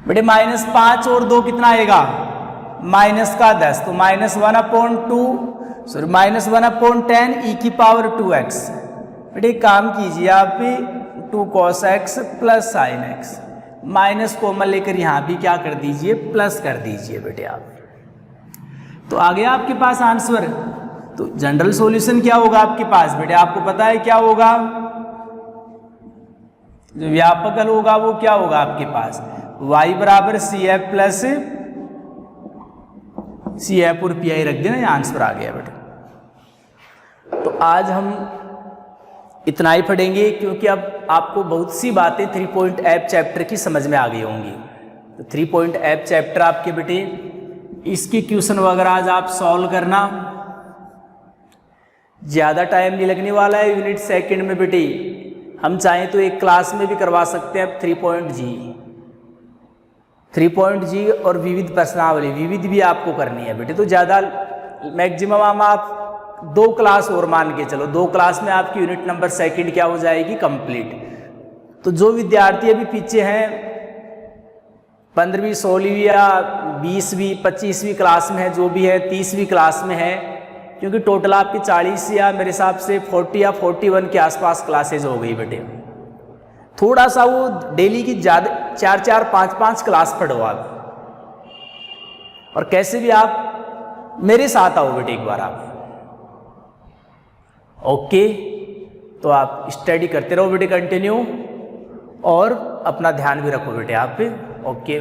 बेटे -5 और 2 कितना आएगा, -10, तो -1/10 e की पावर 2x। बेटे काम कीजिए आप 2 cos x plus sin x, minus common लेकर यहाँ भी क्या कर दीजिए, प्लस कर दीजिए बेटे आप। तो आ गया आपके पास आंसर। तो जनरल सॉल्यूशन क्या होगा आपके पास बेटे, आपको पता है क्या होगा, जो व्यापक हल होगा वो क्या होगा आपके पास, y बराबर CF प्लस CF और PI रख देना, ये आंसर आ गया बेटे। तो आज हम इतना ही पढ़ेंगे, क्योंकि अब आपको बहुत सी बातें 3 पॉइंट ऐप चैप्टर की समझ में आ गई होंगी। तो 3 पॉइंट ऐप चैप्टर आपके बेटे, इसकी क्वेश्चन वगैरह आज आप सॉल्व करना, ज़्यादा टाइम नहीं लगने वाला है, यूनिट सेकंड में बेटे। हम चाहें तो एक क्लास में भी करवा सकते हैं। अब 3 पॉइंट जी और विविध प्रश्नावली, विविध भी आपको करनी है बेटे। तो ज़्यादा मैक्सिमम आप 2 क्लास और मान के चलो, 2 क्लास में आपकी यूनिट नंबर सेकंड क्या हो जाएगी, कंप्लीट। तो जो विद्यार्थी अभी पीछे हैं 15वीं 16वीं या 20वीं 25वीं क्लास में है, जो भी है 30वीं क्लास में है, क्योंकि टोटल आपकी 40 या मेरे हिसाब से 40 या 41 के आसपास क्लासेज हो गई बेटे। थोड़ा सा वो डेली की ज़्यादा 4-4 5-5 क्लास पढ़ो आप, और कैसे भी आप मेरे साथ आओ बेटे एक बार आप। ओके, तो आप स्टडी करते रहो बेटे कंटिन्यू, और अपना ध्यान भी रखो बेटे आप पे। ओके।